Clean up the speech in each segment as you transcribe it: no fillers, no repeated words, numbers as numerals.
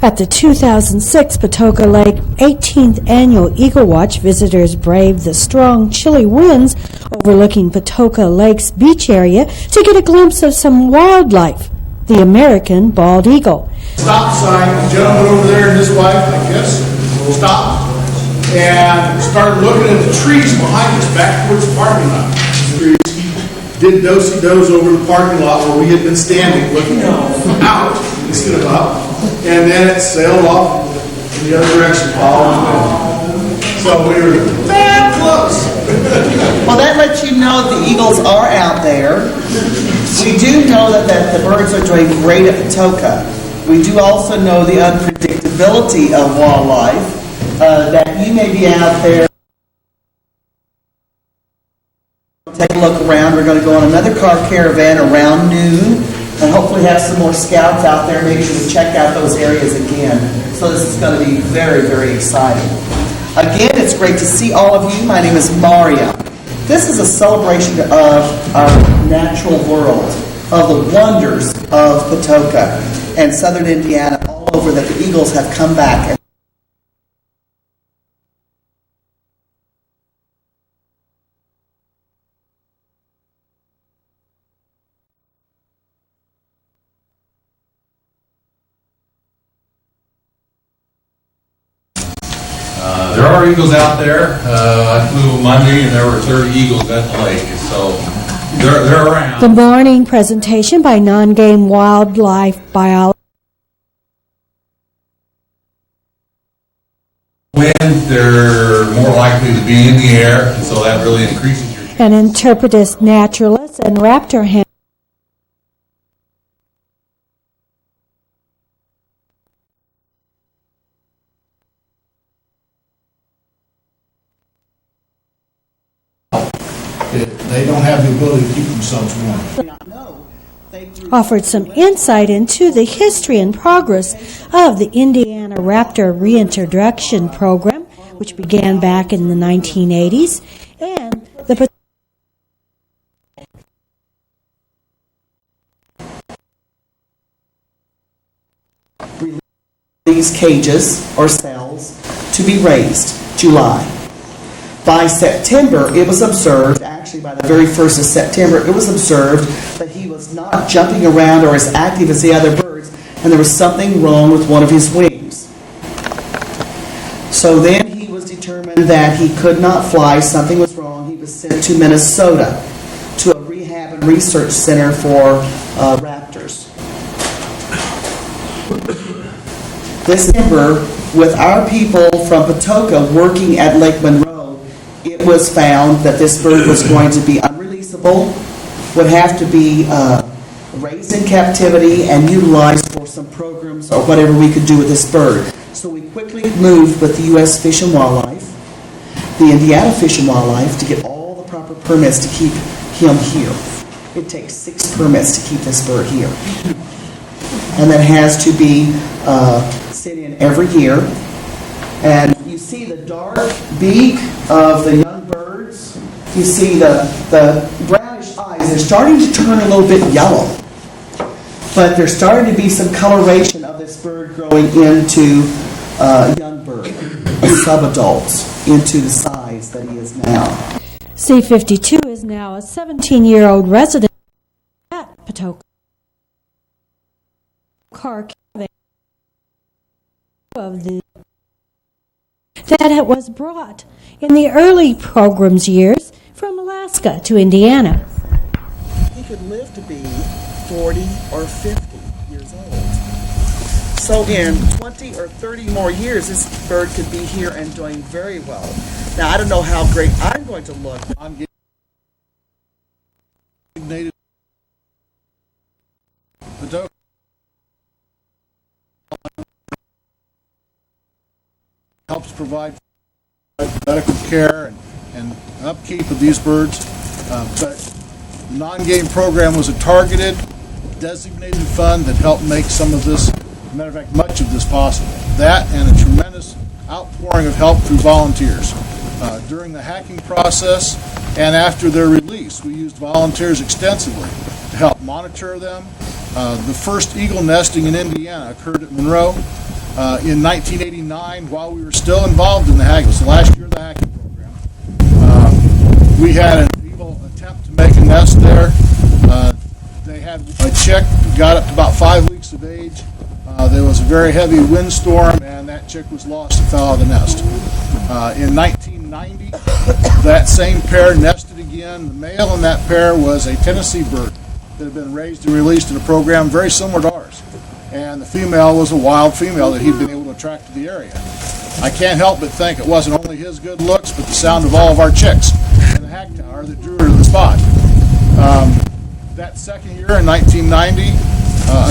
At the 2006 Patoka Lake 18th Annual Eagle Watch, visitors braved the strong, chilly winds overlooking Patoka Lake's beach area to get a glimpse of some wildlife, the American bald eagle. Stop sign, the gentleman over there and his wife, I guess, stopped and started looking at the trees behind us back towards the parking lot. He did do-si-dos over the parking lot where we had been standing looking out instead of up. And then it sailed off in the other direction. So we were that close. Well, that lets you know the eagles are out there. We do know that the birds are doing great at Patoka. We do also know the unpredictability of wildlife, that you may be out there. Take a look around. We're going to go on another car caravan around noon and hopefully have some more scouts out there. Maybe we'll check out those areas again. So this is going to be very, very exciting. Again, it's great to see all of you. My name is Maria. This is a celebration of our natural world, of the wonders of Patoka and southern Indiana, all over, that the eagles have come back. There are eagles out there. I flew Monday and there were 30 eagles at the lake, so they're around. The morning presentation by non-game wildlife biologist. Wind, they're more likely to be in the air, and so that really increases your chance. An interpretist naturalist and raptor handler. They don't have the ability to keep themselves warm. Offered some insight into the history and progress of the Indiana Raptor Reintroduction Program, which began back in the 1980s, and the these cages or cells to be raised, July. By September, it was observed, actually by the very 1st of September, it was observed that he was not jumping around or as active as the other birds, and there was something wrong with one of his wings. So then he was determined that he could not fly, something was wrong. He was sent to Minnesota, to a rehab and research center for raptors. This December, with our people from Patoka working at Lake Monroe, it was found that this bird was going to be unreleasable, would have to be raised in captivity and utilized for some programs or whatever we could do with this bird. So we quickly moved with the U.S. Fish and Wildlife, the Indiana Fish and Wildlife, to get all the proper permits to keep him here. It takes 6 permits to keep this bird here. And that has to be sent in every year. And you see the dark beak of the young birds. You see the brownish eyes. They're starting to turn a little bit yellow. But there's starting to be some coloration of this bird growing into a young bird, subadults, into the size that he is now. C-52 is now a 17-year-old resident at Patoka. Car of the that it was brought in the early program's years from Alaska to Indiana. He could live to be 40 or 50 years old. So in 20 or 30 more years, this bird could be here and doing very well. Now, I don't know how great I'm going to look. I'm getting Patoka. Helps provide medical care and upkeep of these birds. But the non-game program was a targeted, designated fund that helped make some of this, as a matter of fact, much of this possible. That and a tremendous outpouring of help through volunteers. During the hacking process and after their release, we used volunteers extensively to help monitor them. The first eagle nesting in Indiana occurred at Monroe. In 1989, while we were still involved in the hacking, it was the last year of the hacking program, we had an evil attempt to make a nest there. They had a chick who got up to about 5 weeks of age. There was a very heavy windstorm, and that chick was lost and fell out of the nest. In 1990, that same pair nested again. The male in that pair was a Tennessee bird that had been raised and released in a program very similar to ours. And the female was a wild female that he'd been able to attract to the area. I can't help but think it wasn't only his good looks, but the sound of all of our chicks in the hack tower that drew her to the spot. That second year in 1990,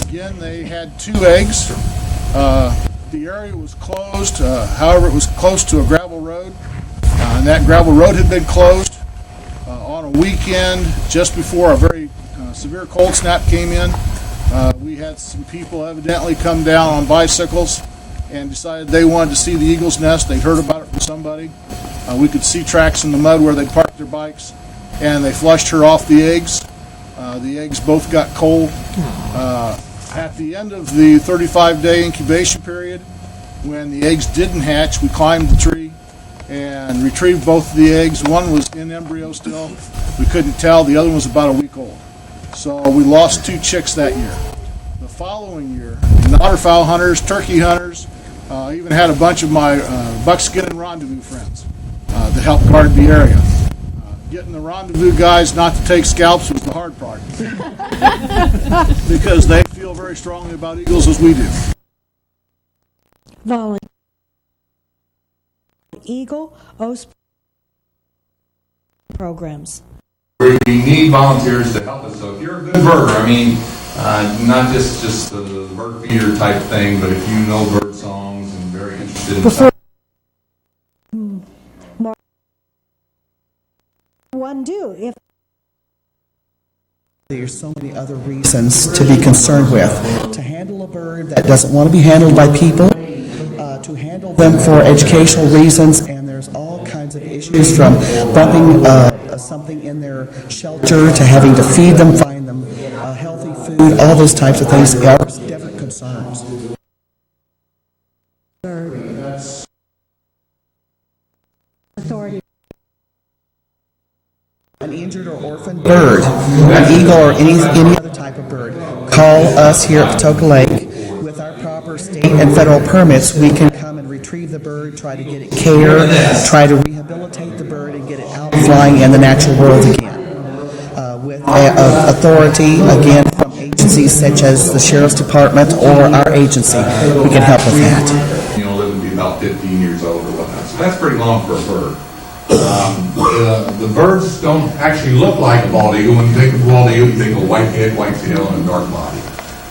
again, they had 2 eggs. The area was closed. However, it was close to a gravel road, and that gravel road had been closed on a weekend just before a very severe cold snap came in. We had some people evidently come down on bicycles and decided they wanted to see the eagle's nest. They'd heard about it from somebody. We could see tracks in the mud where they parked their bikes, and they flushed her off the eggs. The eggs both got cold. At the end of the 35-day incubation period, when the eggs didn't hatch, we climbed the tree and retrieved both of the eggs. One was in embryo still. We couldn't tell. The other one was about a week old. So we lost 2 chicks that year. The following year, waterfowl hunters, turkey hunters, even had a bunch of my buckskin and rendezvous friends that helped guard the area. Getting the rendezvous guys not to take scalps was the hard part because they feel very strongly about eagles as we do. Volunteer Eagle OSP programs. We need volunteers to help us. So if you're a good birder, I mean, not just the bird feeder type thing, but if you know bird songs and very interested in Before one do if there's so many other reasons to be concerned with. To handle a bird that doesn't want to be handled by people, to handle them for educational reasons, and there's all kinds of issues from bumping something in their shelter to having to feed them, find them healthy food, all those types of things are different concerns. authority An injured or orphaned bird, an eagle or any other type of bird, call us here at Patoka Lake. With our proper state and federal permits, we can come and retrieve the bird, try to get it care, try to rehabilitate the bird and get it out flying in the natural world again. With authority, again, from agencies such as the Sheriff's Department or our agency, we can help with that. you know, live to be about 15 years old or whatnot. So that's pretty long for a bird. The birds don't actually look like a bald eagle. When you think of a bald eagle, you think of a white head, white tail, and a dark body.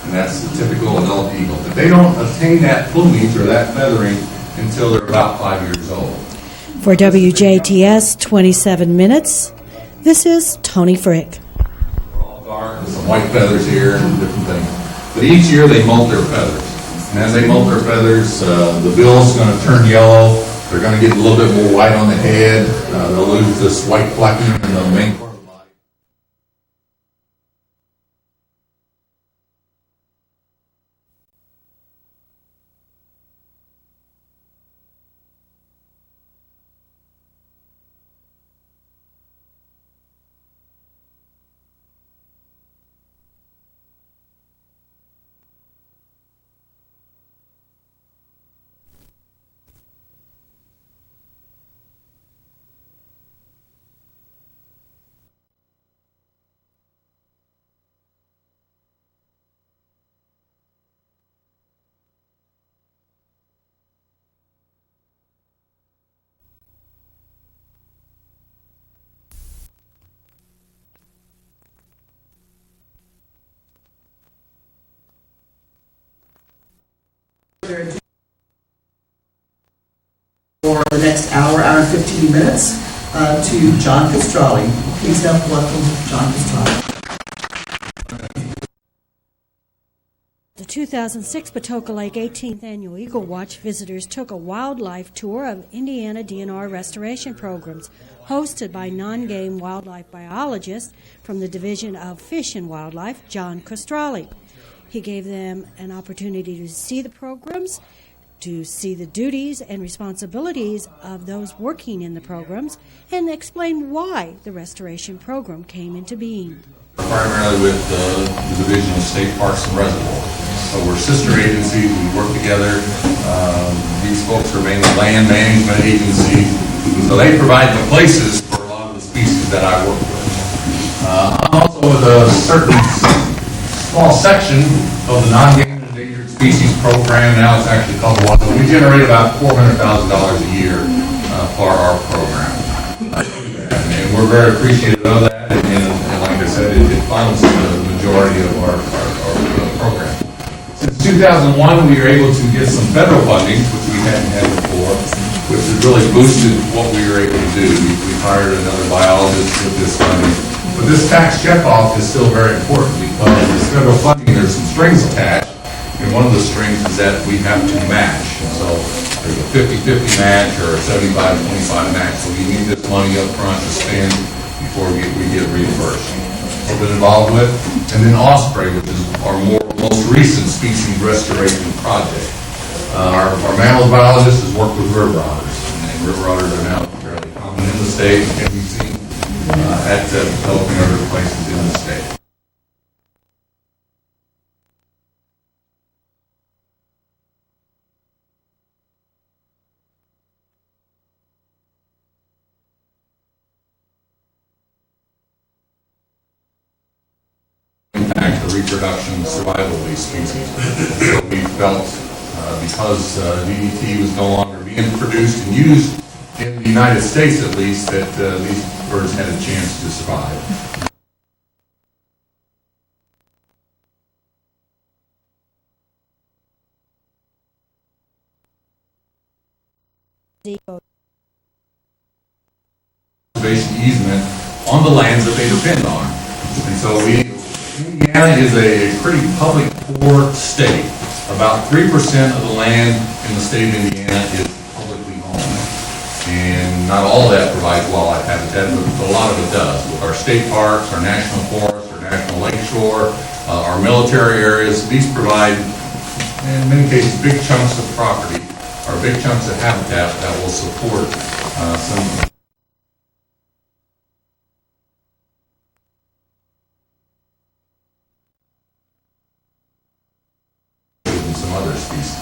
And that's the typical adult eagle. But they don't attain that plumage or that feathering until they're about 5 years old. for WJTS 27 Minutes. This is Tony Frick. All dark with some white feathers here and different things. But each year they molt their feathers. And as they molt their feathers, the bill's going to turn yellow. They're going to get a little bit more white on the head. They'll lose this white flecking in the main part of the body. For the next hour and 15 minutes to John Castrali. Please help welcome John Castrali. The 2006 Patoka Lake 18th Annual Eagle Watch visitors took a wildlife tour of Indiana DNR restoration programs hosted by non-game wildlife biologist from the Division of Fish and Wildlife, John Castrali. He gave them an opportunity to see the programs to see the duties and responsibilities of those working in the programs and explain why the restoration program came into being. Primarily with the Division of State Parks and Reservoirs. So we're sister agencies, we work together. These folks are mainly land management agencies, so they provide the places for a lot of the species that I work with. I'm also with a certain small section of the non-game endangered species program. Now it's actually called WASA. We generate about $400,000 a year for our program. And we're very appreciative of that. And like I said, it funds the majority of our program. Since 2001, we were able to get some federal funding, which we hadn't had before, which has really boosted what we were able to do. We hired another biologist with this funding. But this tax checkoff is still very important because this federal funding, there's some strings attached, and one of the strings is that we have to match. So there's a 50-50 match or a 75-25 match. So we need this money up front to spend before we get reimbursed. We've been involved with. And then Osprey, which is our most recent species restoration project. Our mammal biologist has worked with river otters, and river otters are now fairly common in the state and can be seen at developing other places in the state. Impact the reproduction survival of these species. So we felt because DDT was no longer being produced and used in the United States, at least, that these birds had a chance to survive. Conservation easement on the lands that they depend on. And so Indiana is a pretty public poor state. About 3% of the land in the state of Indiana is publicly owned. And not all of that provides wildlife habitat, but a lot of it does. With our state parks, our national forests, our national lakeshore, our military areas, these provide, in many cases, big chunks of property, or big chunks of habitat that will support some other species.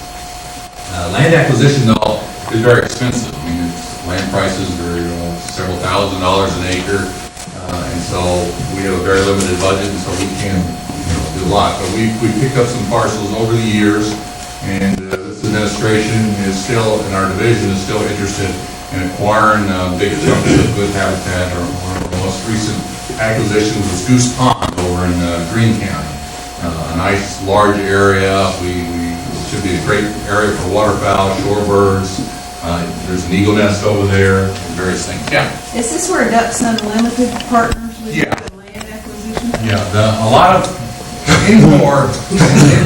Land acquisition, though, is very expensive. I mean, land prices are several $1,000s an acre, and so we have a very limited budget, and so we can't do a lot. But we picked up some parcels over the years, and this administration is still, in our division, is still interested in acquiring big chunks of good habitat. Or one of our most recent acquisitions was Goose Pond over in Greene County. A nice large area. It should be a great area for waterfowl, shorebirds. There's an eagle nest over there, and various things. Yeah. Is this where Ducks Unlimited partners with Yeah. the land acquisition? Yeah. A lot of anymore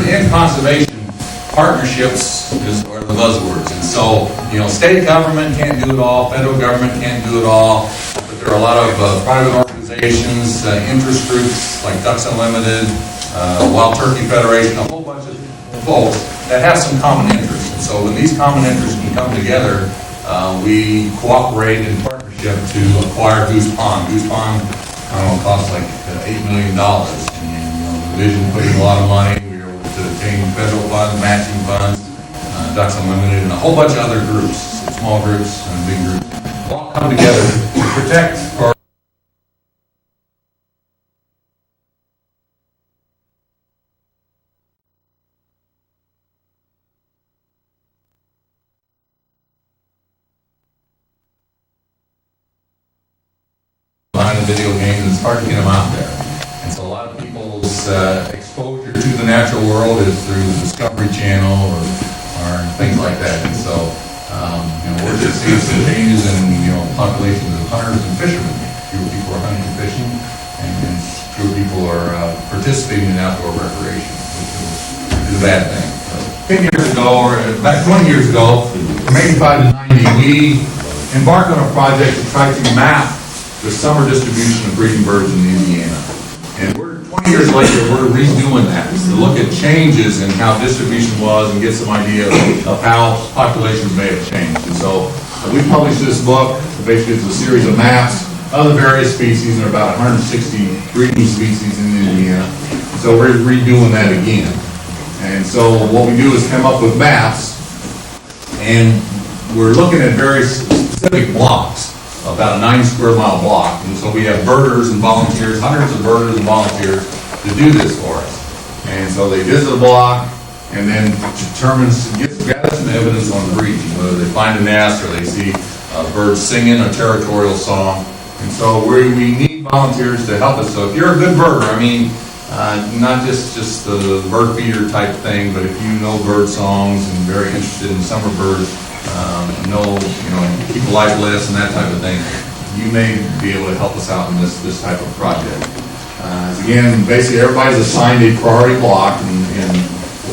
in conservation, partnerships are the buzzwords, and so state government can't do it all, federal government can't do it all, but there are a lot of private organizations, interest groups like Ducks Unlimited, Wild Turkey Federation, a whole bunch of folks that have some common interests. And so when these common interests can come together, we cooperate in partnership to acquire Goose Pond. Goose Pond, costs like $8 million. And the division put in a lot of money. We were able to obtain federal funds, matching funds, Ducks Unlimited, and a whole bunch of other groups, small groups and big groups, all come together to protect our behind the video games, and it's hard to get them out there. And so a lot of people's exposure to the natural world is through the Discovery Channel or things like that. And so we're just seeing some changes in populations of hunters and fishermen. Fewer people are hunting and fishing, and fewer people are participating in outdoor recreation, which is a bad thing. 10 years ago, or about 20 years ago, from 85 to 90, we embarked on a project to try to map the summer distribution of breeding birds in Indiana. And we're 20 years later, we're redoing that to look at changes in how distribution was and get some idea of how populations may have changed. And so we published this book. Basically, it's a series of maps of the various species. There are about 160 breeding species in Indiana. So we're redoing that again. And so what we do is come up with maps, and we're looking at very specific blocks, about a 9-square-mile block. And so we have birders and volunteers, hundreds of birders and volunteers to do this for us. And so they visit a block and then gather some evidence on breeding, whether they find a nest or they see birds singing a territorial song. And so we need volunteers to help us. So if you're a good birder, I mean, not just the bird feeder type thing, but if you know bird songs and very interested in summer birds, keep a life list and that type of thing, you may be able to help us out in this type of project. Again, basically everybody's assigned a priority block in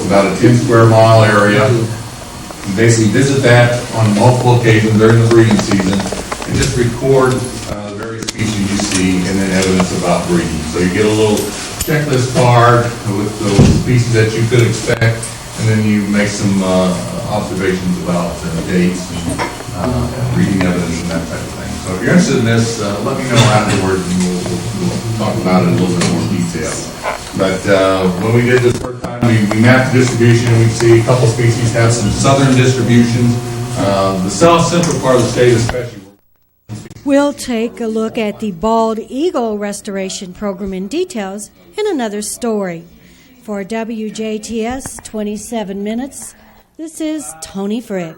about a 10-square-mile area. You basically visit that on multiple occasions during the breeding season and just record the various species you see and then evidence about breeding. So you get a little checklist card with the species that you could expect, and then you make some observations about dates and breeding evidence and that type of thing. So if you're interested in this, let me know afterwards and we'll talk about it in a little bit more detail. But when we did this first time, we mapped the distribution, and we see a couple species have some southern distributions. The south central part of the state especially. We'll take a look at the bald eagle restoration program in details in another story. For WJTS 27 Minutes, this is Tony Frick.